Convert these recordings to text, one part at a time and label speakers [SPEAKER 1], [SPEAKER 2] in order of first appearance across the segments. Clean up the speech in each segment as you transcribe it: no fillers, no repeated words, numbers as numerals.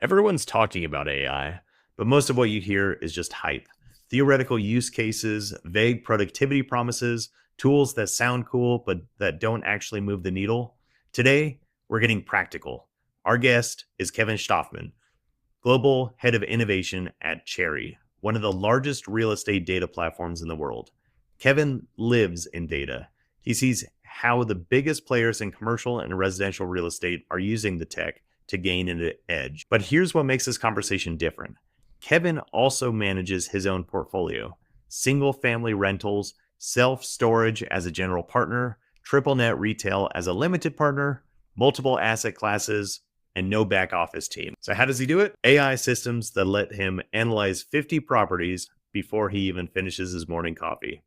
[SPEAKER 1] Everyone's talking about AI, but most of what you hear is just hype. Theoretical use cases, vague productivity promises, tools that sound cool but that don't actually move the needle. Today, we're getting practical. Our guest is Kevin Shtofman, Global Head of Innovation at Cherry, one of the largest real estate data platforms in the world. Kevin lives in data. He sees how the biggest players in commercial and residential real estate are using the tech to gain an edge. But here's what makes this conversation different. Kevin also manages his own portfolio: single family rentals, self-storage as a general partner, triple net retail as a limited partner, multiple asset classes, and no back office team. So how does he do it? AI systems that let him analyze 50 properties before he even finishes his morning coffee.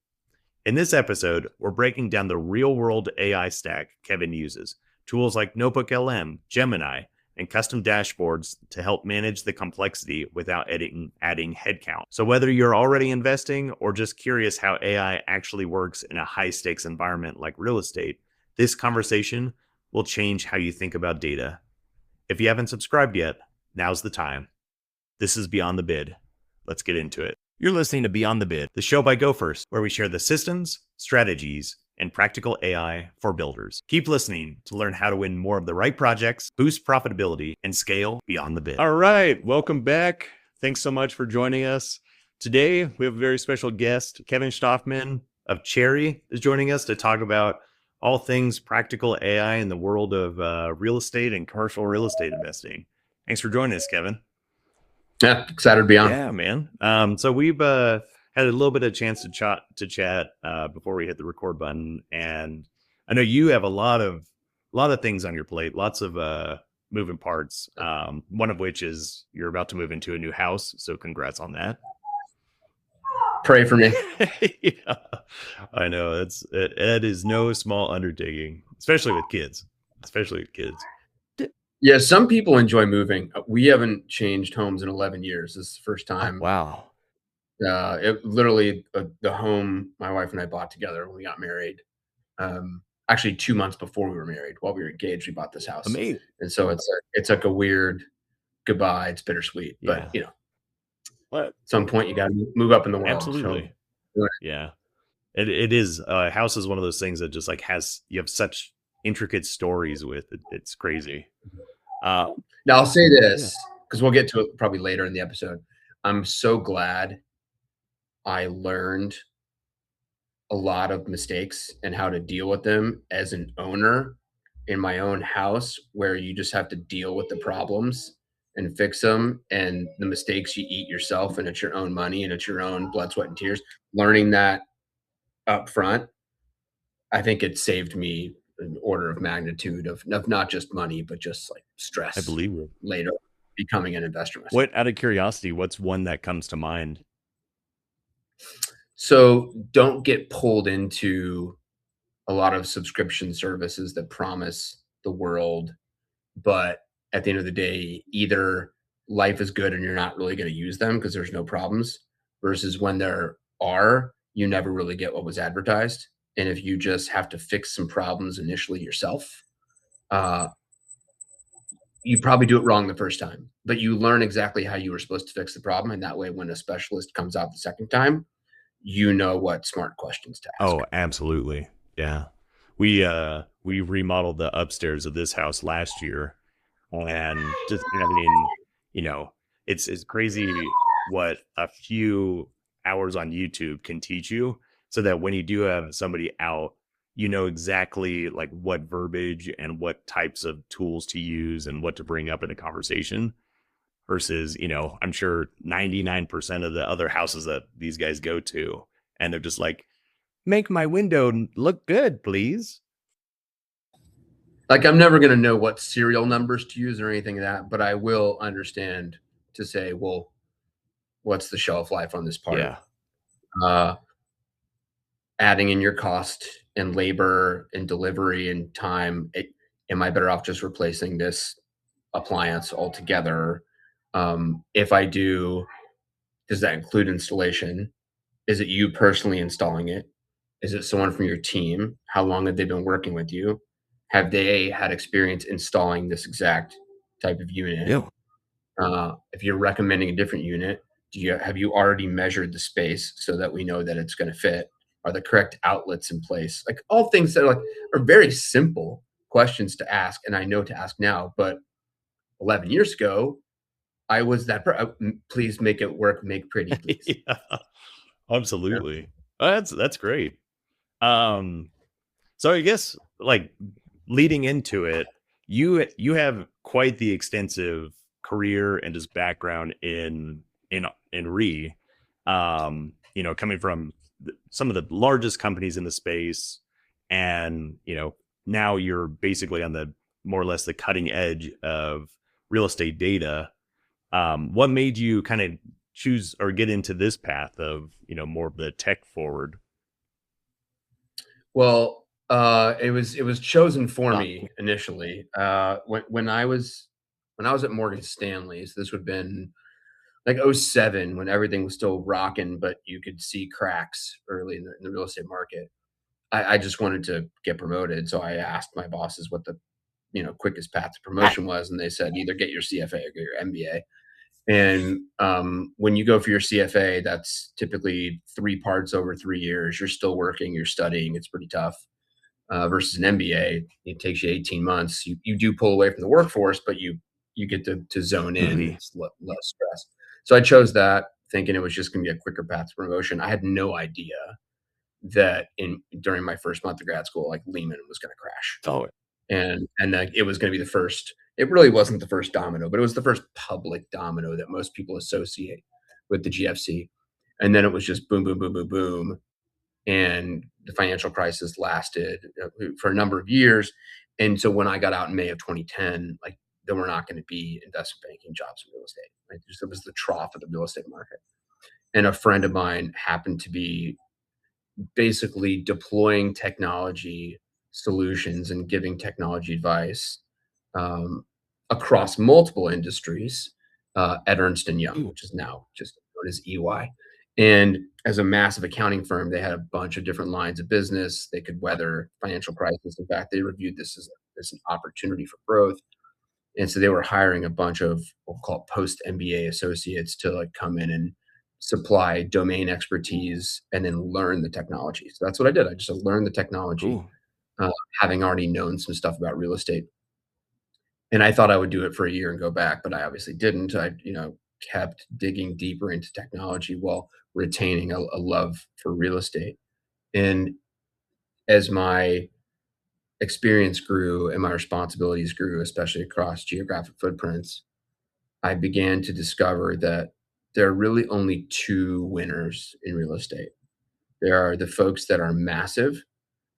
[SPEAKER 1] In this episode, we're breaking down the real-world AI stack Kevin uses, tools like NotebookLM, Gemini, and custom dashboards to help manage the complexity without adding headcount. So whether you're already investing or just curious how AI actually works in a high-stakes environment like real estate, this conversation will change how you think about data. If you haven't subscribed yet, now's the time. This is Beyond the Bid. Let's get into it. You're listening to Beyond the Bid, the show by Go First, where we share the systems, strategies, and practical AI for builders. Keep listening to learn how to win more of the right projects, boost profitability, and scale beyond the bid. All right, welcome back. Thanks so much for joining us. Today, we have a very special guest. Kevin Shtofman of Cherry is joining us to talk about all things practical AI in the world of real estate and commercial real estate investing. Thanks for joining us, Kevin.
[SPEAKER 2] Yeah, excited to be on.
[SPEAKER 1] Yeah, man. So we've had a little bit of chance to chat before we hit the record button, and I know you have a lot of things on your plate, lots of moving parts. One of which is you're about to move into a new house, so congrats on that.
[SPEAKER 2] Pray for me.
[SPEAKER 1] Yeah, I know it is no small undertaking, especially with kids.
[SPEAKER 2] Yeah, some people enjoy moving. We haven't changed homes in 11 years. This is the first time.
[SPEAKER 1] Oh, wow.
[SPEAKER 2] It literally the home my wife and I bought together when we got married. Actually, 2 months before we were married, while we were engaged, we bought this house.
[SPEAKER 1] Amazing.
[SPEAKER 2] And so it's like a weird goodbye. It's bittersweet,
[SPEAKER 1] Yeah.
[SPEAKER 2] But at some point you got to move up in the world.
[SPEAKER 1] Absolutely.
[SPEAKER 2] So,
[SPEAKER 1] yeah. It is. House is one of those things that just like you have such intricate stories with it. It's crazy.
[SPEAKER 2] Now I'll say this because we'll get to it probably later in the episode. I'm so glad I learned a lot of mistakes and how to deal with them as an owner in my own house, where you just have to deal with the problems and fix them, and the mistakes you eat yourself, and it's your own money and it's your own blood, sweat, and tears. Learning that up front, I think it saved me an order of magnitude of not just money, but just like stress.
[SPEAKER 1] I believe it.
[SPEAKER 2] Later becoming an investor myself.
[SPEAKER 1] What, out of curiosity, what's one that comes to mind?
[SPEAKER 2] So don't get pulled into a lot of subscription services that promise the world, but at the end of the day, either life is good and you're not really going to use them because there's no problems, versus when there are, you never really get what was advertised. And if you just have to fix some problems initially yourself, you probably do it wrong the first time, but you learn exactly how you were supposed to fix the problem. And that way, when a specialist comes out the second time, you know what smart questions to ask.
[SPEAKER 1] Oh, absolutely. Yeah. We remodeled the upstairs of this house last year, and just, it's crazy what a few hours on YouTube can teach you, so that when you do have somebody out, you know exactly like what verbiage and what types of tools to use and what to bring up in a conversation, versus, I'm sure 99% of the other houses that these guys go to, and they're just like, make my window look good, please.
[SPEAKER 2] Like, I'm never going to know what serial numbers to use or anything like that, but I will understand to say, well, what's the shelf life on this part?
[SPEAKER 1] Yeah.
[SPEAKER 2] Adding in your cost and labor and delivery and time. Am I better off just replacing this appliance altogether? If I do, does that include installation? Is it you personally installing it? Is it someone from your team? How long have they been working with you? Have they had experience installing this exact type of unit?
[SPEAKER 1] Yeah.
[SPEAKER 2] If you're recommending a different unit, have you already measured the space so that we know that it's going to fit? Are the correct outlets in place? Like all things that are very simple questions to ask, and I know to ask now. But 11 years ago, I was that. Please make it work. Make pretty, please.
[SPEAKER 1] Yeah,
[SPEAKER 2] Yeah.
[SPEAKER 1] absolutely. That's great. Um, so I guess like leading into it, you have quite the extensive career and just background in re. Coming from some of the largest companies in the space, and now you're basically on the more or less the cutting edge of real estate data. What made you kind of choose or get into this path of more of the tech forward?
[SPEAKER 2] Well, it was chosen for me
[SPEAKER 1] Cool.
[SPEAKER 2] initially. When I was at Morgan Stanley, so this would have been like '07 when everything was still rocking, but you could see cracks early in the real estate market. I just wanted to get promoted, so I asked my bosses what the quickest path to promotion was, and they said either get your CFA or get your MBA. And when you go for your CFA, that's typically 3 parts over 3 years. You're still working, you're studying. It's pretty tough. Versus an MBA, it takes you 18 months. You do pull away from the workforce, but you get to zone in.
[SPEAKER 1] Absolutely.
[SPEAKER 2] It's less stress. So I chose that, thinking it was just going to be a quicker path to promotion. I had no idea that in during my first month of grad school, like Lehman was going to crash,
[SPEAKER 1] Oh,
[SPEAKER 2] and that it was going to be the first. It really wasn't the first domino, but it was the first public domino that most people associate with the GFC. And then it was just boom, boom, boom, boom, boom, and the financial crisis lasted for a number of years. And so when I got out in May of 2010, like there were not going to be investment banking jobs in real estate. Like it was the trough of the real estate market. And a friend of mine happened to be basically deploying technology solutions and giving technology advice um, across multiple industries at Ernst and Young,
[SPEAKER 1] ooh,
[SPEAKER 2] which is now just known as EY. And as a massive accounting firm, they had a bunch of different lines of business. They could weather financial crisis. In fact, they reviewed this as an opportunity for growth. And so they were hiring a bunch of we'll call it post MBA associates to like come in and supply domain expertise and then learn the technology. So that's what I did. I just learned the technology,
[SPEAKER 1] cool.
[SPEAKER 2] uh, having already known some stuff about real estate. And I thought I would do it for a year and go back, but I obviously didn't. I, kept digging deeper into technology while retaining a love for real estate. And as my experience grew and my responsibilities grew, especially across geographic footprints, I began to discover that there are really only two winners in real estate. There are the folks that are massive,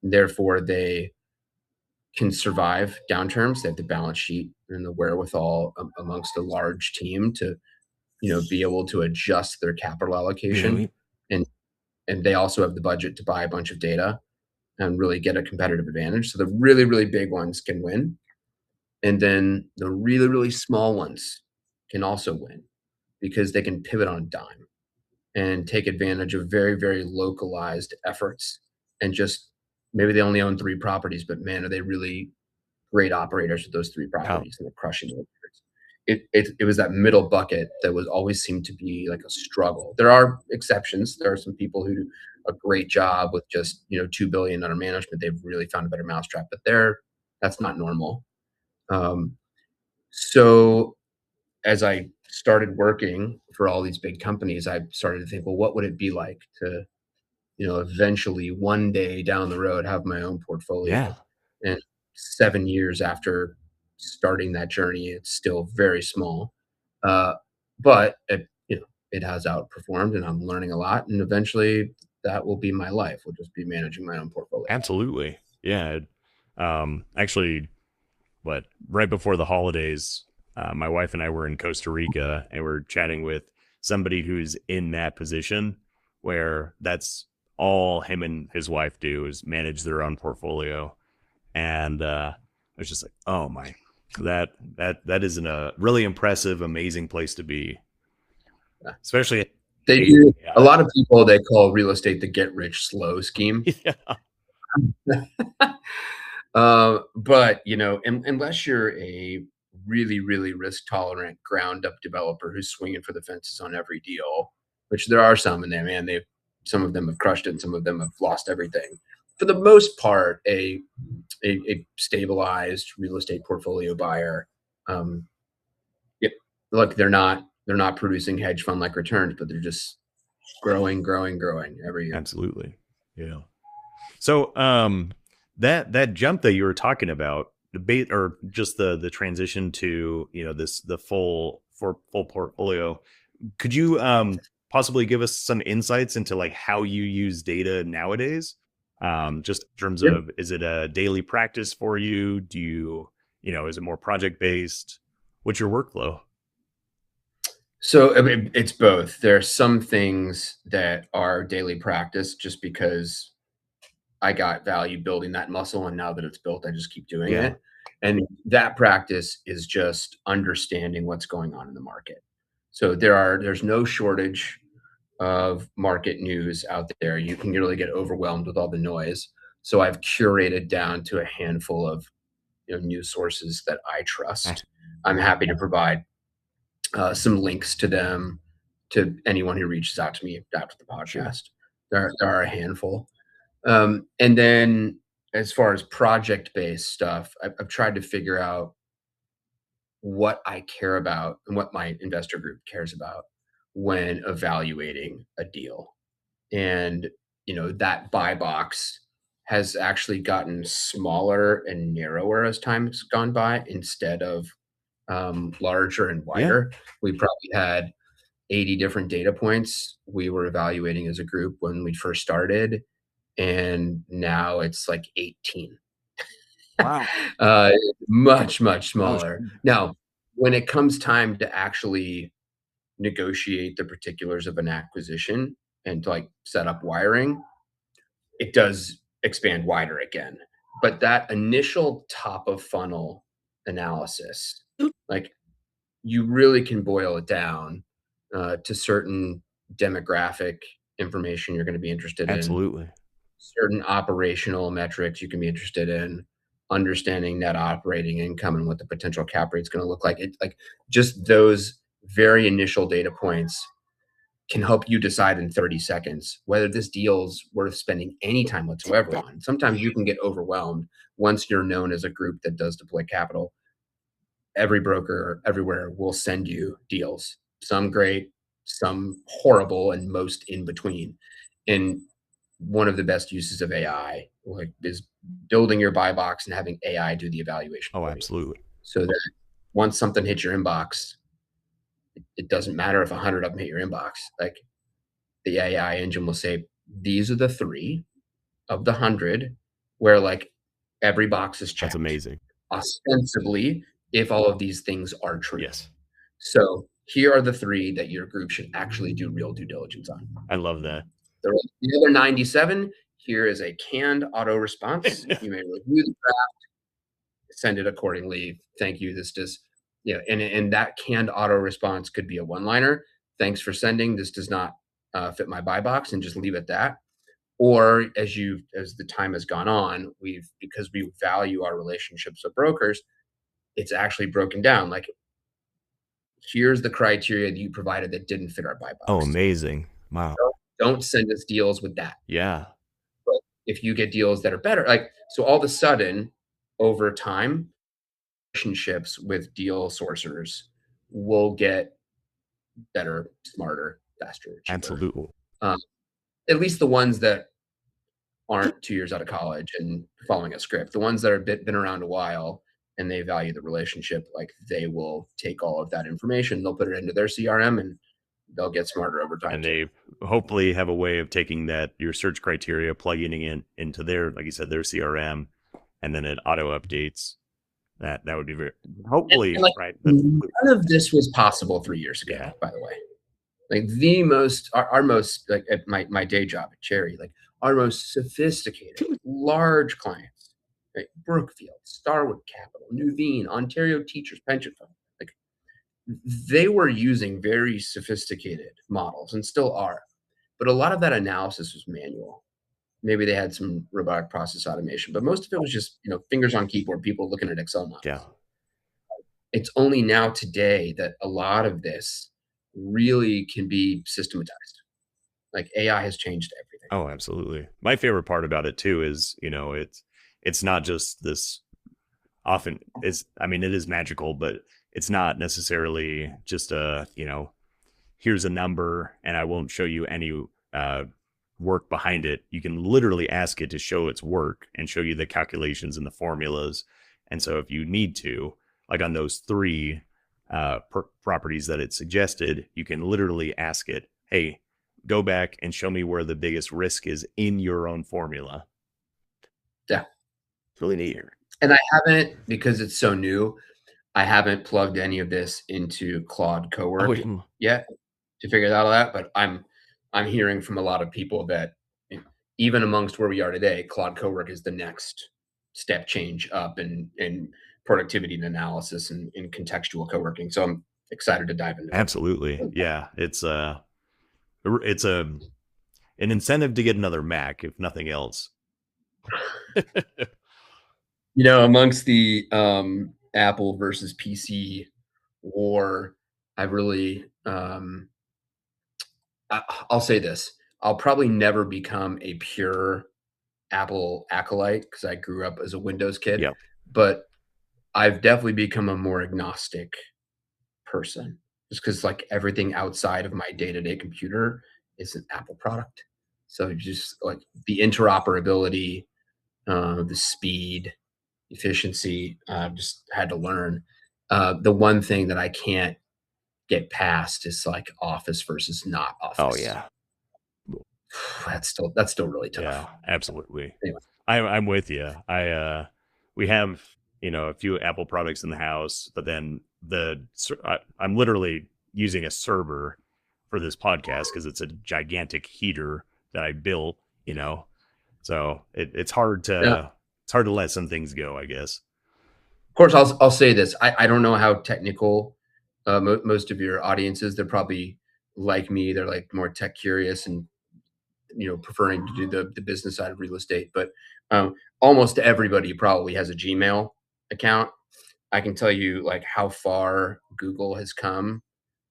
[SPEAKER 2] therefore they can survive downturns. They have the balance sheet and the wherewithal amongst a large team to, be able to adjust their capital allocation,
[SPEAKER 1] Really?
[SPEAKER 2] and they also have the budget to buy a bunch of data and really get a competitive advantage. So the really, really big ones can win. And then the really, really small ones can also win because they can pivot on a dime and take advantage of very, very localized efforts. And just maybe they only own 3 properties, but man, are they really great operators with those 3 properties and they're crushing the returns. It was that middle bucket that was always seemed to be like a struggle. There are exceptions. There are some people who do a great job with just 2 billion under management. They've really found a better mousetrap, but that's not normal. Um, so as I started working for all these big companies, I started to think, well, what would it be like to, eventually one day down the road have my own
[SPEAKER 1] Yeah,
[SPEAKER 2] portfolio? And 7 years after starting that journey, it's still very small. Uh, but it has outperformed and I'm learning a lot. And eventually that will be my life. Will just be managing my own portfolio.
[SPEAKER 1] absolutely. Yeah. Actually, what right before the holidays, my wife and I were in Costa Rica and we're chatting with somebody who's in that position where that's all him and his wife do is manage their own portfolio. And I was just like, oh my, that is a really impressive, amazing place to be,
[SPEAKER 2] Yeah.
[SPEAKER 1] especially at
[SPEAKER 2] They
[SPEAKER 1] age.
[SPEAKER 2] do a
[SPEAKER 1] Yeah.
[SPEAKER 2] lot of people, they call real estate the get rich slow scheme.
[SPEAKER 1] Yeah.
[SPEAKER 2] But unless you're a really, really risk tolerant ground up developer who's swinging for the fences on every deal, which there are some in there, man. Some of them have crushed it and some of them have lost everything. For the most part, a stabilized real estate portfolio buyer, um, yep, look, they're not producing hedge fund like returns, but they're just growing, growing, growing every year.
[SPEAKER 1] Absolutely. Yeah. So that jump that you were talking about, debate or just the transition to, the full portfolio, could you possibly give us some insights into like how you use data nowadays? Just in terms
[SPEAKER 2] Yep.
[SPEAKER 1] of, is it a daily practice for you? Do you, is it more project based? What's your workflow?
[SPEAKER 2] So I mean, it's both. There are some things that are daily practice just because I got value building that muscle, and now that it's built, I just keep doing
[SPEAKER 1] Yeah.
[SPEAKER 2] it. And that practice is just understanding what's going on in the market. So there's no shortage of market news out there. You can really get overwhelmed with all the noise. So I've curated down to a handful of news sources that I
[SPEAKER 1] Ah,
[SPEAKER 2] trust. I'm happy to provide some links to them to anyone who reaches out to me after the
[SPEAKER 1] sure.
[SPEAKER 2] podcast. There are a handful. And then as far as project based stuff, I've tried to figure out what I care about and what my investor group cares about when evaluating a deal. And, that buy box has actually gotten smaller and narrower as time's gone by instead of larger and
[SPEAKER 1] Yeah.
[SPEAKER 2] wider. We probably had 80 different data points we were evaluating as a group when we first started, and now it's like 18.
[SPEAKER 1] Wow.
[SPEAKER 2] uh, much, much
[SPEAKER 1] Oh,
[SPEAKER 2] smaller. Now, when it comes time to actually negotiate the particulars of an acquisition and to like set up wiring, it does expand wider again. But that initial top of funnel analysis, like you really can boil it down to certain demographic information you're going to be interested in,
[SPEAKER 1] absolutely.
[SPEAKER 2] certain operational metrics you can be interested in, understanding net operating income and what the potential cap rate is going to look like. It like just those very initial data points can help you decide in 30 seconds whether this deal's worth spending any time whatsoever on. Sometimes you can get overwhelmed once you're known as a group that does deploy capital. Every broker everywhere will send you deals, some great, some horrible, and most in between. And one of the best uses of AI is building your buy box and having AI do the evaluation
[SPEAKER 1] Oh,
[SPEAKER 2] for you.
[SPEAKER 1] absolutely.
[SPEAKER 2] So that once something hits your inbox, it doesn't matter if 100 of them hit your inbox. Like the AI engine will say, these are the three of the 100 where like every box is
[SPEAKER 1] That's
[SPEAKER 2] checked,
[SPEAKER 1] amazing.
[SPEAKER 2] ostensibly, if all of these things are true.
[SPEAKER 1] Yes.
[SPEAKER 2] So here are the three that your group should actually do real due diligence on.
[SPEAKER 1] I love that.
[SPEAKER 2] The other 97, here is a canned auto response. You may review the draft, send it accordingly. Thank you. This does, and that canned auto response could be a one-liner. Thanks for sending. This does not fit my buy box, and just leave it at that. Or as the time has gone on, because we value our relationships with brokers, it's actually broken down. Like, here's the criteria that you provided that didn't fit our buy
[SPEAKER 1] Oh,
[SPEAKER 2] box.
[SPEAKER 1] amazing. Wow.
[SPEAKER 2] Don't send us deals with that.
[SPEAKER 1] Yeah.
[SPEAKER 2] But if you get deals that are better, like, so all of a sudden, over time, relationships with deal sourcers will get better, smarter, faster, cheaper.
[SPEAKER 1] Absolutely.
[SPEAKER 2] Um, at least the ones that aren't 2 years out of college and following a script. The ones that are been around a while and they value the relationship, like they will take all of that information, they'll put it into their CRM, and they'll get smarter over time
[SPEAKER 1] And
[SPEAKER 2] too.
[SPEAKER 1] they hopefully have a way of taking that, your search criteria, plugging it into their, like you said, their CRM, and then it auto updates. That would be very, hopefully,
[SPEAKER 2] And like
[SPEAKER 1] right. That's
[SPEAKER 2] none of this was possible 3 years ago,
[SPEAKER 1] yeah.
[SPEAKER 2] by the way. Like the most our most like at my day job at Cherry, like our most sophisticated large clients, right? Brookfield, Starwood Capital, Nuveen, Ontario Teachers Pension Fund, like they were using very sophisticated models and still are, but a lot of that analysis was manual. Maybe they had some robotic process automation, but most of it was just fingers on keyboard, people looking at Excel
[SPEAKER 1] Yeah.
[SPEAKER 2] models. It's only now today that a lot of this really can be systematized. Like AI has changed everything.
[SPEAKER 1] Oh, absolutely. My favorite part about it too is, it's not just this often is I mean, it is magical, but it's not necessarily just here's a number and I won't show you any uh work behind it. You can literally ask it to show its work and show you the calculations and the formulas. And so if you need to, like on those three properties that it suggested, you can literally ask it, hey, go back and show me where the biggest risk is in your own formula.
[SPEAKER 2] Yeah.
[SPEAKER 1] It's really neat here.
[SPEAKER 2] And I haven't, because it's so new, I haven't plugged any of this into Claude
[SPEAKER 1] Oh,
[SPEAKER 2] Cowork yet to figure out all that. But I'm hearing from a lot of people that even amongst where we are today, Claude Cowork is the next step change up in productivity and analysis and in contextual co-working. So I'm excited to dive into
[SPEAKER 1] absolutely.
[SPEAKER 2] it.
[SPEAKER 1] Yeah. It's an incentive to get another Mac, if nothing else.
[SPEAKER 2] Amongst the Apple versus PC war, I really I'll say this. I'll probably never become a pure Apple acolyte because I grew up as a Windows kid,
[SPEAKER 1] Yep.
[SPEAKER 2] but I've definitely become a more agnostic person just because like everything outside of my day-to-day computer is an Apple product. So just like the interoperability, the speed, efficiency, just had to learn. The one thing that I can't get past is like Office versus not
[SPEAKER 1] Oh
[SPEAKER 2] Office.
[SPEAKER 1] yeah.
[SPEAKER 2] That's still really tough.
[SPEAKER 1] Yeah, absolutely.
[SPEAKER 2] Anyway,
[SPEAKER 1] I'm with you. We have, a few Apple products in the house, but then I'm literally using a server for this podcast because it's a gigantic heater that I built, so it's hard
[SPEAKER 2] yeah.
[SPEAKER 1] to let some things go, I guess.
[SPEAKER 2] Of course, I'll say this. I don't know how technical most of your audience is. They're probably like me. They're like more tech curious and preferring to do the business side of real estate. But almost everybody probably has a Gmail account. I can tell you like how far Google has come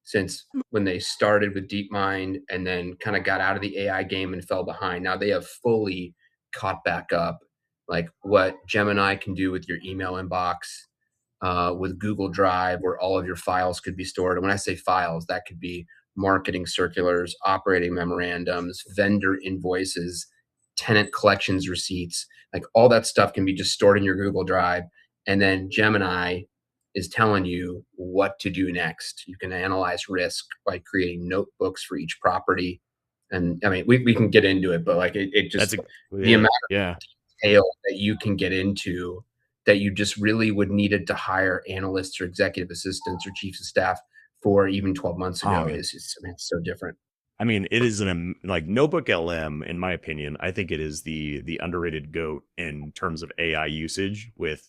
[SPEAKER 2] since when they started with DeepMind and then kind of got out of the AI game and fell behind. Now they have fully caught back up. Like what Gemini can do with your email inbox, with Google Drive, where all of your files could be stored. And when I say files, that could be marketing circulars, operating memorandums, vendor invoices, tenant collections receipts. Like all that stuff can be just stored in your Google Drive. And then Gemini is telling you what to do next. You can analyze risk by creating notebooks for each property. And I mean, we can get into it, but like it
[SPEAKER 1] That's
[SPEAKER 2] just, the
[SPEAKER 1] yeah,
[SPEAKER 2] amount
[SPEAKER 1] yeah.
[SPEAKER 2] of detail that you can get into that you just really would needed to hire analysts or executive assistants or chiefs of staff for even 12 months
[SPEAKER 1] Oh
[SPEAKER 2] ago
[SPEAKER 1] man,
[SPEAKER 2] I mean, it's so different.
[SPEAKER 1] I mean, it is like NotebookLM, in my opinion. I think it is the underrated goat in terms of AI usage with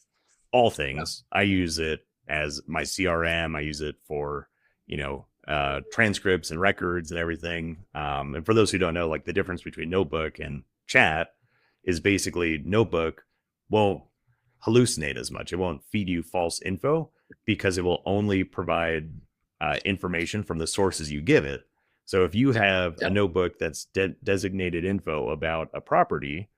[SPEAKER 1] all
[SPEAKER 2] Yeah.
[SPEAKER 1] things. I use it as my CRM. I use it for transcripts and records and everything. And for those who don't know, like the difference between Notebook and Chat is basically Notebook won't hallucinate as much. It won't feed you false info because it will only provide information from the sources you give it. So if you have
[SPEAKER 2] Yeah.
[SPEAKER 1] a notebook that's designated info about a property,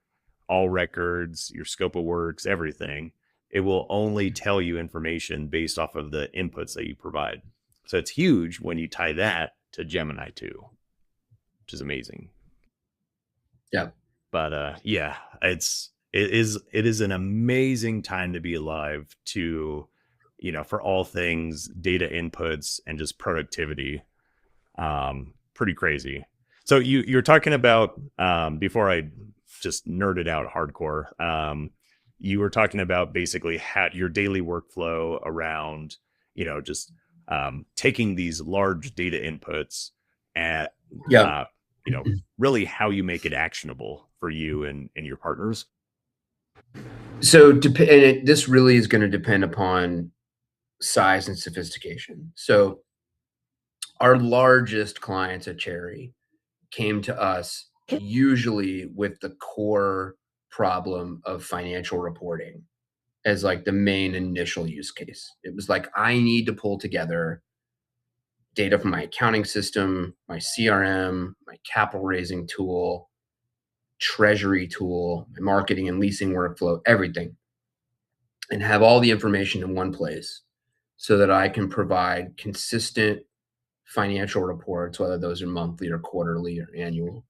[SPEAKER 1] all records, your scope of works, everything, it will only tell you information based off of the inputs that you provide. So it's huge when you tie that to Gemini too, which is amazing.
[SPEAKER 2] Yeah.
[SPEAKER 1] But yeah, it is an amazing time to be alive to, for all things data inputs and just productivity. Pretty crazy. So you're talking about before I just nerded out hardcore. You were talking about basically your daily workflow around just taking these large data inputs and
[SPEAKER 2] Yeah.
[SPEAKER 1] uh, really how you make it actionable for you and your partners.
[SPEAKER 2] So this really is going to depend upon size and sophistication. So our largest clients at Cherry came to us usually with the core problem of financial reporting. as like the main initial use case. It was like, I need to pull together data from my accounting system, my CRM, my capital raising tool, treasury tool, my marketing and leasing workflow, everything, and have all the information in one place so that I can provide consistent financial reports, whether those are monthly or quarterly or annual,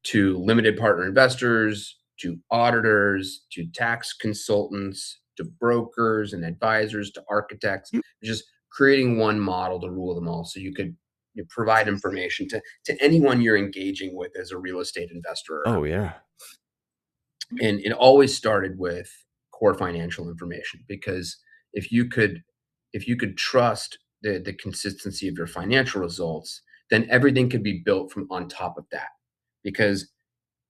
[SPEAKER 2] to limited partner investors, to auditors, to tax consultants, to brokers and advisors, to architects, just creating one model to rule them all. So you could provide information to anyone you're engaging with as a real estate investor or
[SPEAKER 1] Oh,
[SPEAKER 2] owner.
[SPEAKER 1] yeah.
[SPEAKER 2] And it always started with core financial information, because if you could trust the consistency of your financial results, then everything could be built from on top of that. Because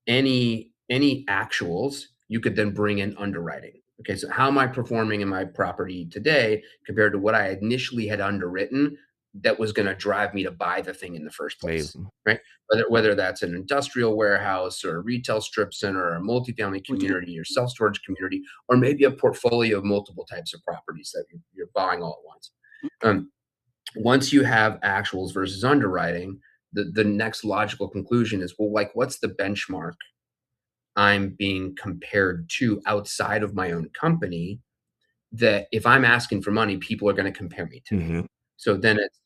[SPEAKER 2] any actuals, you could then bring in underwriting. Okay, so how am I performing in my property today compared to what I initially had underwritten that was going to drive me to buy the thing in the first place,
[SPEAKER 1] Amazing.
[SPEAKER 2] right? Whether that's an industrial warehouse or a retail strip center or a multifamily community or self-storage community, or maybe a portfolio of multiple types of properties that you're buying all at once. Once you have actuals versus underwriting, the next logical conclusion is, well, like, what's the benchmark I'm being compared to outside of my own company, that if I'm asking for money, people are going to compare me to?
[SPEAKER 1] Mm-hmm.
[SPEAKER 2] So then it's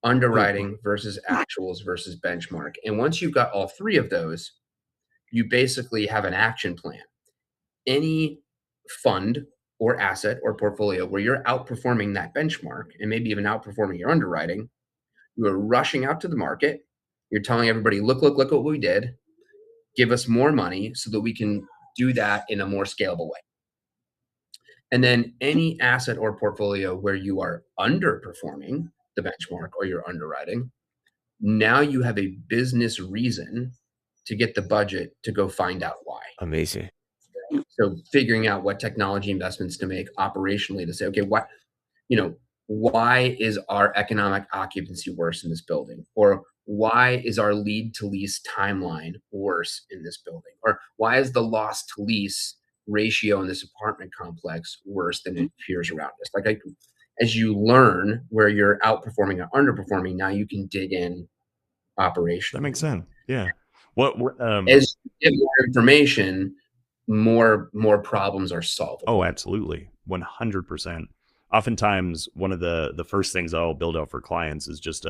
[SPEAKER 2] underwriting
[SPEAKER 1] Oh,
[SPEAKER 2] versus actuals versus benchmark. And once you've got all three of those, you basically have an action plan. Any fund or asset or portfolio where you're outperforming that benchmark and maybe even outperforming your underwriting, you are rushing out to the market. You're telling everybody, look what we did. Give us more money so that we can do that in a more scalable way. And then any asset or portfolio where you are underperforming the benchmark or your underwriting, now you have a business reason to get the budget to go find out why.
[SPEAKER 1] amazing.
[SPEAKER 2] So figuring out what technology investments to make operationally to say, okay, what, you know, why is our economic occupancy worse in this building? Or why is our lead to lease timeline worse in this building? Or why is the loss to lease ratio in this apartment complex worse than it appears around us? As you learn where you're outperforming or underperforming, now you can dig in
[SPEAKER 1] That makes
[SPEAKER 2] operationally.
[SPEAKER 1] sense. Yeah. What
[SPEAKER 2] As you get more information, more problems are
[SPEAKER 1] Oh,
[SPEAKER 2] solvable.
[SPEAKER 1] absolutely. 100%. Oftentimes, one of the first things I'll build out for clients is just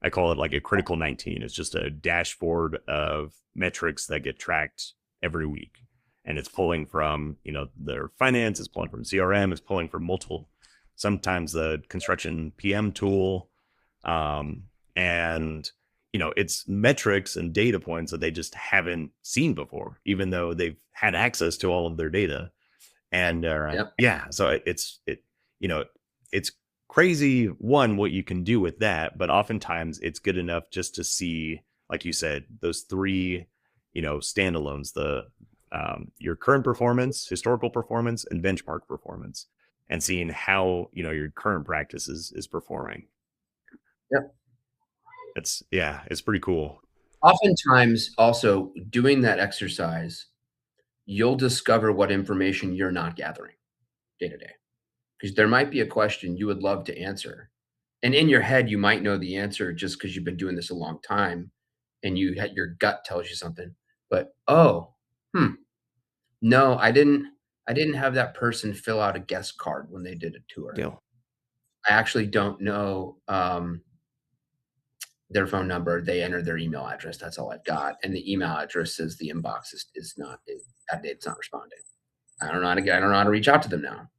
[SPEAKER 1] I call it like a critical 19. It's just a dashboard of metrics that get tracked every week. And it's pulling from, their finance, it's pulling from CRM, it's pulling from multiple, sometimes the construction PM tool. And it's metrics and data points that they just haven't seen before, even though they've had access to all of their data. And
[SPEAKER 2] Yep.
[SPEAKER 1] yeah, so it's crazy, one, what you can do with that, but oftentimes it's good enough just to see, like you said, those three standalones: the your current performance, historical performance, and benchmark performance, and seeing how your current practice is performing.
[SPEAKER 2] Yep.
[SPEAKER 1] It's pretty cool.
[SPEAKER 2] Oftentimes, also doing that exercise, you'll discover what information you're not gathering day to day. Because there might be a question you would love to answer. And in your head, you might know the answer just because you've been doing this a long time and you had your gut tells you something. But no, I didn't have that person fill out a guest card when they did a tour.
[SPEAKER 1] Deal.
[SPEAKER 2] I actually don't know their phone number. They entered their email address. That's all I've got. And the email address says the inbox is not it's not responding. I don't know how to get. I don't know how to reach out to them now.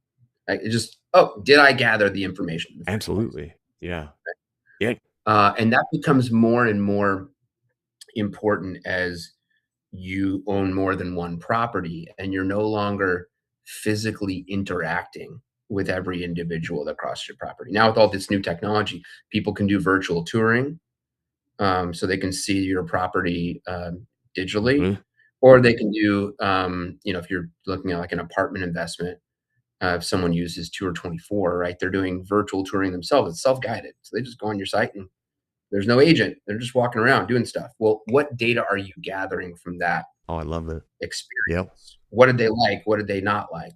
[SPEAKER 2] Did I gather the information in the first place?
[SPEAKER 1] Absolutely. Yeah. Yeah.
[SPEAKER 2] And that becomes more and more important as you own more than one property and you're no longer physically interacting with every individual that crosses your property. Now, with all this new technology, people can do virtual touring, so they can see your property digitally,
[SPEAKER 1] Mhm.
[SPEAKER 2] or they can do, if you're looking at like an apartment investment, if someone uses Tour 24, right, they're doing virtual touring themselves. It's self-guided. So they just go on your site and there's no agent. They're just walking around doing stuff. Well, what data are you gathering from that
[SPEAKER 1] Oh, I love it. Yep.
[SPEAKER 2] experience? What did they like? What did they not like?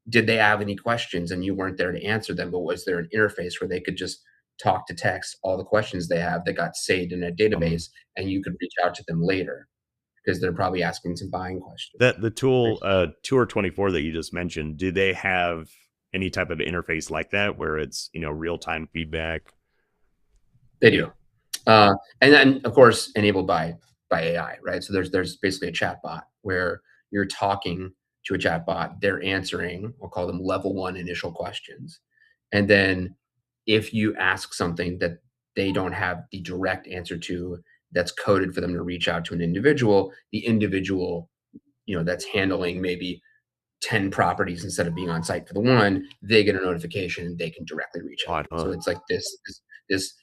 [SPEAKER 2] did they have any questions and you weren't there to answer them, but was there an interface where they could just talk to text all the questions they have that got saved in a
[SPEAKER 1] Um,
[SPEAKER 2] database and you could reach out to them later because they're probably asking some buying questions.
[SPEAKER 1] that the
[SPEAKER 2] Right?
[SPEAKER 1] tool Tour 24 that you just mentioned, do they have any type of interface like that where it's, real time feedback?
[SPEAKER 2] They do. And then of course enabled by AI, right? So there's basically a chat bot where you're talking to a chat bot, they're answering, we'll call them level one initial questions. And then if you ask something that they don't have the direct answer to, that's coded for them to reach out to an individual, the individual, that's handling maybe 10 properties instead of being on site for the one, they get a notification and they can directly reach out.
[SPEAKER 1] Odd, huh?
[SPEAKER 2] So it's like this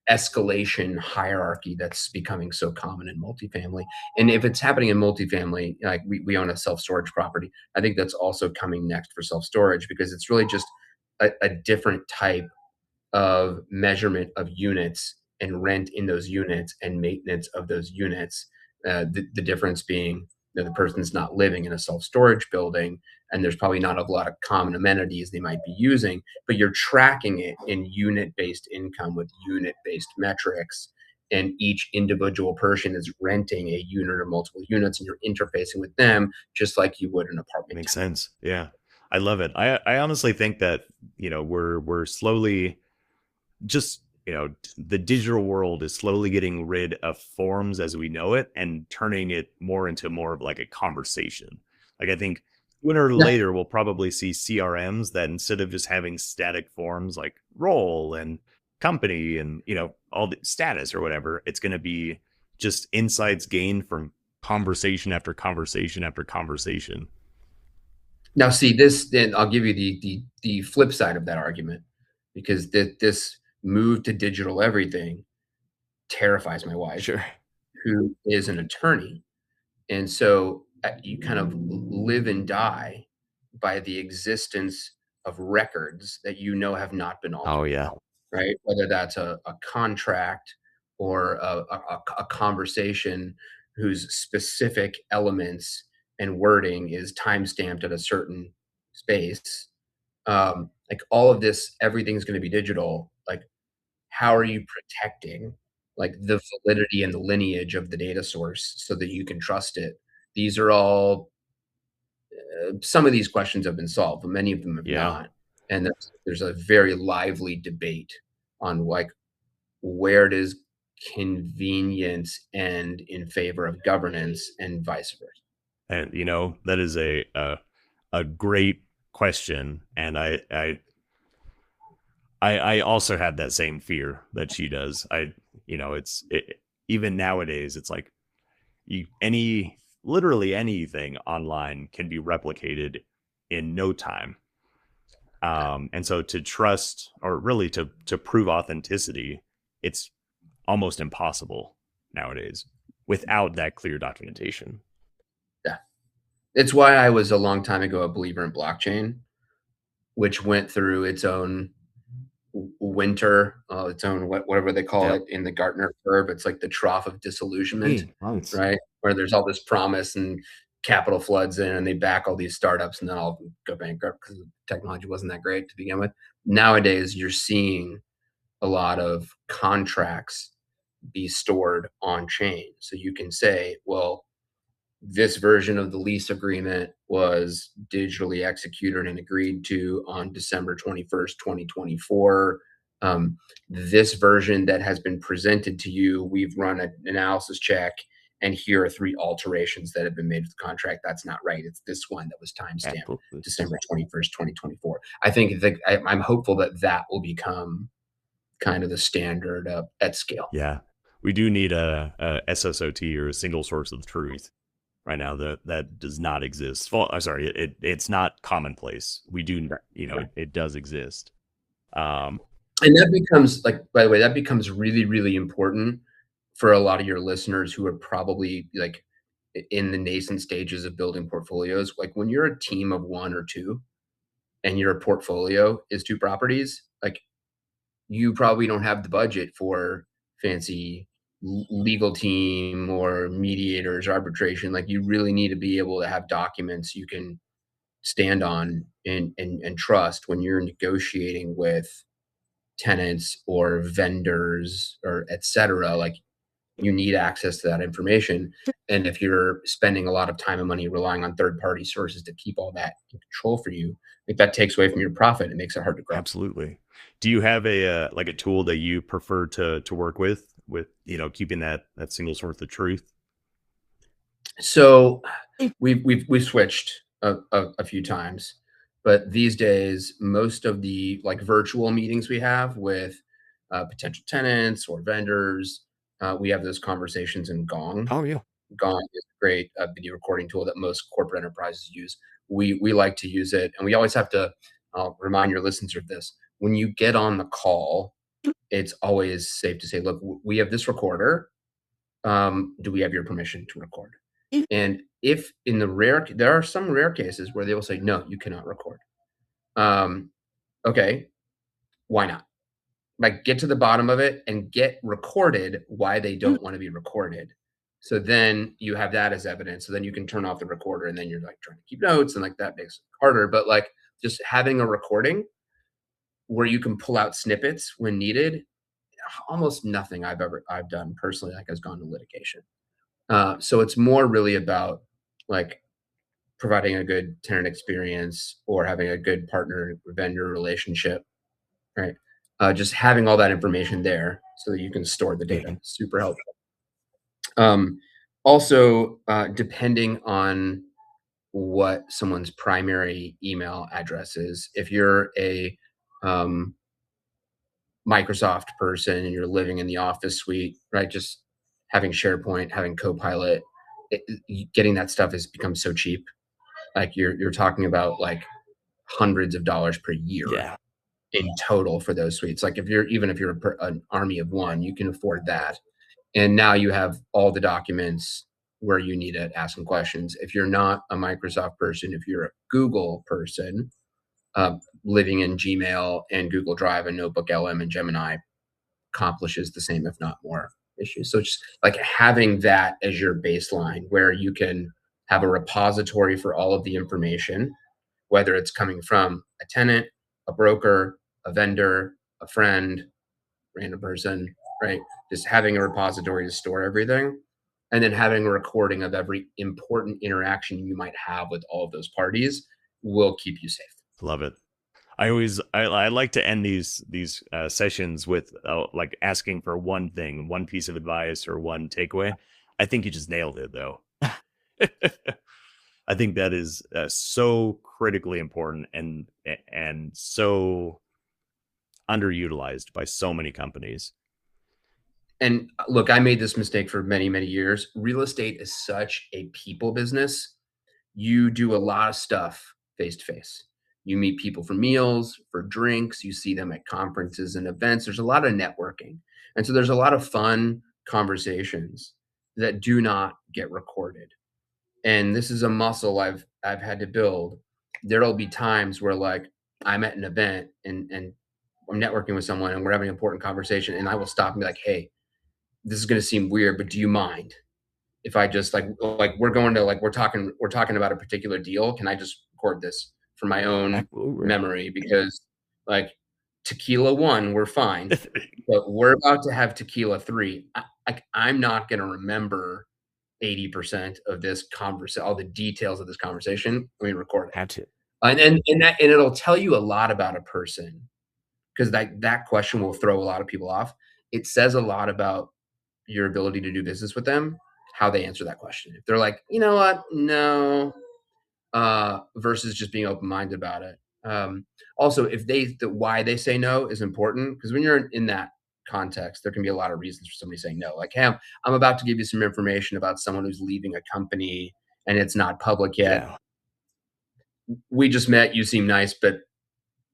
[SPEAKER 2] escalation hierarchy that's becoming so common in multifamily. And if it's happening in multifamily, like we own a self-storage property, I think that's also coming next for self-storage because it's really just a different type of measurement of units and rent in those units and maintenance of those units. The difference being that the person's not living in a self-storage building and there's probably not a lot of common amenities they might be using, but you're tracking it in unit-based income with unit-based metrics. And each individual person is renting a unit or multiple units, and you're interfacing with them just like you would an apartment
[SPEAKER 1] Makes
[SPEAKER 2] tenant.
[SPEAKER 1] sense. Yeah. I love it. I honestly think that, we're slowly just, the digital world is slowly getting rid of forms as we know it and turning it more of like a conversation. Like, I think sooner or
[SPEAKER 2] Yeah.
[SPEAKER 1] later we'll probably see CRMs that, instead of just having static forms like role and company and, all the status or whatever, it's going to be just insights gained from conversation after conversation after conversation.
[SPEAKER 2] Now, see this. Then I'll give you the flip side of that argument, because this move to digital everything terrifies my wife,
[SPEAKER 1] Sure.
[SPEAKER 2] who is an attorney, and so you kind of live and die by the existence of records that have not been
[SPEAKER 1] Oh
[SPEAKER 2] altered,
[SPEAKER 1] yeah.
[SPEAKER 2] right? Whether that's a contract or a conversation whose specific elements and wording is time stamped at a certain space. Like all of this, everything's going to be digital. Like, how are you protecting like the validity and the lineage of the data source so that you can trust it? These are all some of these questions have been solved, but many of them have
[SPEAKER 1] Yeah.
[SPEAKER 2] not. And there's a very lively debate on like where does convenience end in favor of governance and vice versa.
[SPEAKER 1] And that is a great question, and I also had that same fear that she does. Even nowadays, it's like any literally anything online can be replicated in no time. And so to trust, or really to prove authenticity, it's almost impossible nowadays without that clear documentation.
[SPEAKER 2] Yeah. It's why I was a long time ago a believer in blockchain, which went through its own winter, its own whatever they call
[SPEAKER 1] Yep.
[SPEAKER 2] it in the Gartner curve. It's like the trough of disillusionment,
[SPEAKER 1] Hey, months.
[SPEAKER 2] right? Where there's all this promise and capital floods in and they back all these startups and then all go bankrupt because the technology wasn't that great to begin with. Nowadays, you're seeing a lot of contracts be stored on chain. So you can say, well, this version of the lease agreement was digitally executed and agreed to on December 21st, 2024. This version that has been presented to you, we've run an analysis check, and here are 3 alterations that have been made with the contract. That's not right. It's this one that was timestamped
[SPEAKER 1] Absolutely.
[SPEAKER 2] December 21st, 2024. I think I'm hopeful that that will become kind of the standard at scale.
[SPEAKER 1] Yeah, we do need a SSOT, or a single source of truth. Right now, that does not exist. Well, I'm sorry, it's not commonplace. We do, it does exist. Um,
[SPEAKER 2] And that becomes like, by the way, that becomes really, really important for a lot of your listeners who are probably like in the nascent stages of building portfolios. Like when you're a team of one or two and your portfolio is 2 properties, like you probably don't have the budget for fancy legal team or mediators, arbitration. Like you really need to be able to have documents you can stand on and trust when you're negotiating with tenants or vendors or et cetera. Like, you need access to that information. And if you're spending a lot of time and money relying on third party sources to keep all that in control for you, like, that takes away from your profit. It makes it hard to grow.
[SPEAKER 1] Absolutely. Do you have a like a tool that you prefer to work with, keeping that single source of truth?
[SPEAKER 2] So we've switched a few times, but these days most of the like virtual meetings we have with potential tenants or vendors, we have those conversations in Gong.
[SPEAKER 1] Oh yeah.
[SPEAKER 2] Gong is a great video recording tool that most corporate enterprises use. We like to use it, and we always have to remind your listeners of this. When you get on the call, it's always safe to say, "Look, we have this recorder. Do we have your permission to record?" And if in the rare, there are some rare cases where they will say, "No, you cannot record." Um, okay, why not? Like, get to the bottom of it and get recorded why they don't want to be recorded. So then you have that as evidence. So then you can turn off the recorder, and then you're like trying to keep notes, and like that makes it harder. But like, just having a recording where you can pull out snippets when needed, almost nothing I've done personally like has gone to litigation. So it's more really about like providing a good tenant experience or having a good partner vendor relationship, right? Just having all that information there so that you can store the data.
[SPEAKER 1] Mhm.
[SPEAKER 2] Super helpful. Um, Also, depending on what someone's primary email address is, if you're a um, Microsoft person and you're living in the Office suite, right? Just having SharePoint, having Copilot, getting that stuff has become so cheap. Like, you're talking about like hundreds of dollars per year
[SPEAKER 1] Yeah.
[SPEAKER 2] in total for those suites. Like, if you're even if you're an army of one, you can afford that. And now you have all the documents where you need it, asking questions. If you're not a Microsoft person, if you're a Google person, uh, living in Gmail and Google Drive and NotebookLM and Gemini accomplishes the same, if not more, issues. So just like having that as your baseline where you can have a repository for all of the information, whether it's coming from a tenant, a broker, a vendor, a friend, random person, right? Just having a repository to store everything, and then having a recording of every important interaction you might have with all of those parties will keep you safe.
[SPEAKER 1] Love it. I like to end these sessions with like asking for one thing, one piece of advice or one takeaway. I think you just nailed it though. I think that is so critically important and so underutilized by so many companies.
[SPEAKER 2] And look, I made this mistake for many, many years. Real estate is such a people business. You do a lot of stuff face to face. You meet people for meals, for drinks, you see them at conferences and events. There's a lot of networking. And so there's a lot of fun conversations that do not get recorded. And this is a muscle I've had to build. There'll be times where like I'm at an event and I'm networking with someone and we're having an important conversation, and I will stop and be like, "Hey, this is going to seem weird, but do you mind if I just like we're going to like we're talking about a particular deal? Can I just record this for my own
[SPEAKER 1] Absolutely.
[SPEAKER 2] memory? Because like tequila one, we're fine, but we're about to have tequila three. I'm not going to remember 80% of this conversation, all the details of this conversation. Let me record it,
[SPEAKER 1] Had to.
[SPEAKER 2] and it'll tell you a lot about a person because that question will throw a lot of people off. It says a lot about your ability to do business with them, how they answer that question. If they're like, you know what, no, versus just being open minded about it. Also, if why they say no is important, because when you're in that context, there can be a lot of reasons for somebody saying no. Like, hey, I'm about to give you some information about someone who's leaving a company and it's not public yet.
[SPEAKER 1] Yeah.
[SPEAKER 2] We just met. You seem nice, but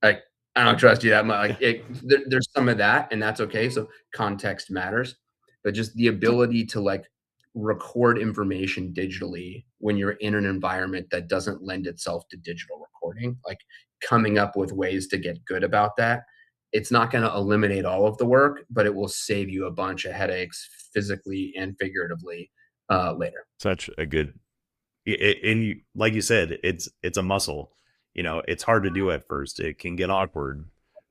[SPEAKER 2] like, I don't trust you that much. Like, there's some of that, and that's okay. So context matters, but just the ability to like record information digitally when you're in an environment that doesn't lend itself to digital recording, like coming up with ways to get good about that. It's not going to eliminate all of the work, but it will save you a bunch of headaches physically and figuratively later.
[SPEAKER 1] Such a And you, like you said, it's a muscle. It's hard to do at first. It can get awkward,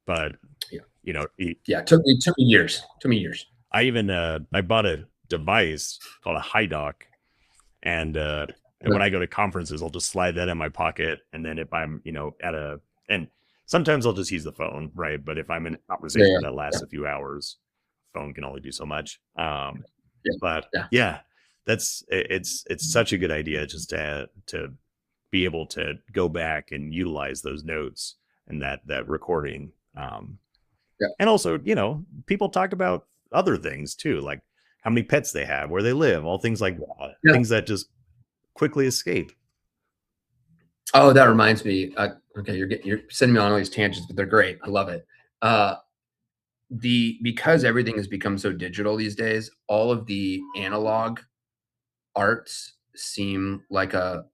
[SPEAKER 1] but
[SPEAKER 2] Yeah.
[SPEAKER 1] you know,
[SPEAKER 2] Yeah. It took me years. Took me years.
[SPEAKER 1] I even I bought a device called a high dock, and when I go to conferences, I'll just slide that in my pocket, and then if I'm and sometimes I'll just use the phone, right? But if I'm in a
[SPEAKER 2] Yeah.
[SPEAKER 1] conversation
[SPEAKER 2] Yeah.
[SPEAKER 1] that lasts a few hours, phone can only do so much.
[SPEAKER 2] Yeah.
[SPEAKER 1] But
[SPEAKER 2] Yeah.
[SPEAKER 1] yeah, it's such a good idea just to be able to go back and utilize those notes and that recording.
[SPEAKER 2] Yeah.
[SPEAKER 1] And also, people talk about other things too, like how many pets they have, where they live, all things like that,
[SPEAKER 2] Yeah.
[SPEAKER 1] things that just quickly escape.
[SPEAKER 2] Oh, that reminds me. Okay, you're sending me on all these tangents, but they're great. I love it. Uh, because everything has become so digital these days, all of the analog arts seem like a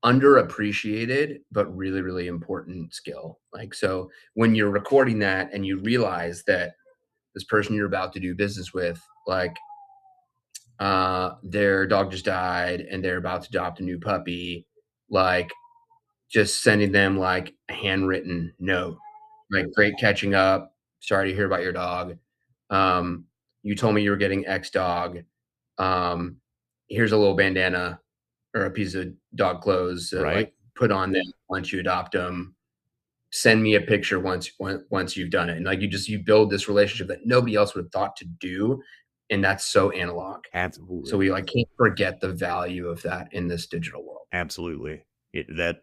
[SPEAKER 2] underappreciated but really really important skill. Like, so when you're recording that and you realize that this person you're about to do business with, like, their dog just died and they're about to adopt a new puppy, like, just sending them like a handwritten note, like, great catching up, sorry to hear about your dog, um, you told me you were getting X dog, um, here's a little bandana or a piece of dog clothes,
[SPEAKER 1] Right.
[SPEAKER 2] like, put on them once you adopt them, send me a picture once you've done it, and like, you build this relationship that nobody else would have thought to do, and that's so analog. So
[SPEAKER 1] Absolutely.
[SPEAKER 2] we, like, can't forget the value of that in this digital world.
[SPEAKER 1] Absolutely. That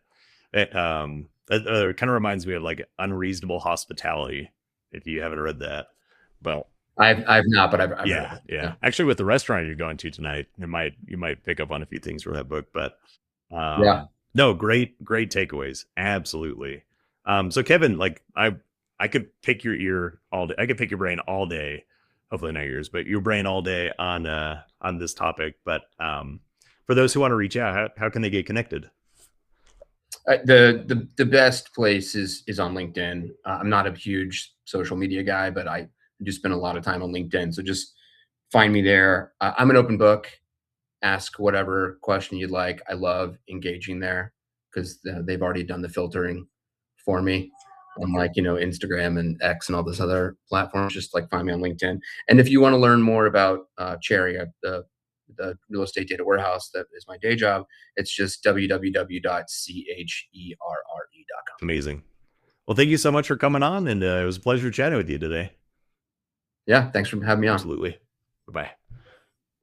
[SPEAKER 1] kind of reminds me of like Unreasonable Hospitality, if you haven't read that. Well,
[SPEAKER 2] I've not, but I've heard of
[SPEAKER 1] yeah,
[SPEAKER 2] it.
[SPEAKER 1] yeah.
[SPEAKER 2] Yeah.
[SPEAKER 1] Actually, with the restaurant you're going to tonight, you might pick up on a few things from that book. But
[SPEAKER 2] Yeah.
[SPEAKER 1] no, great takeaways. Absolutely. So Kevin, like I could pick your ear all day. I could pick your brain all day. Hopefully not yours, but your brain all day on this topic. But for those who want to reach out, how can they get connected?
[SPEAKER 2] The best place is on LinkedIn. I'm not a huge social media guy, but I do spend a lot of time on LinkedIn. So just find me there. I'm an open book. Ask whatever question you'd like. I love engaging there because they've already done the filtering for me. Unlike, Instagram and X and all this other platforms, just like find me on LinkedIn. And if you want to learn more about Cherry, the real estate data warehouse that is my day job, it's just www.cherre.com.
[SPEAKER 1] Amazing. Well, thank you so much for coming on, and it was a pleasure chatting with you today.
[SPEAKER 2] Yeah, thanks for having me on.
[SPEAKER 1] Absolutely. Bye-bye.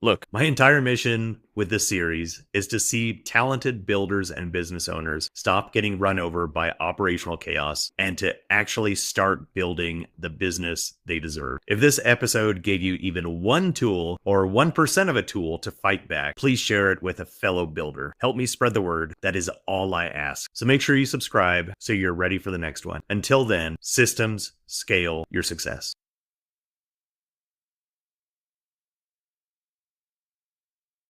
[SPEAKER 1] Look, my entire mission with this series is to see talented builders and business owners stop getting run over by operational chaos and to actually start building the business they deserve. If this episode gave you even one tool or 1% of a tool to fight back, please share it with a fellow builder. Help me spread the word. That is all I ask. So make sure you subscribe so you're ready for the next one. Until then, systems scale your success.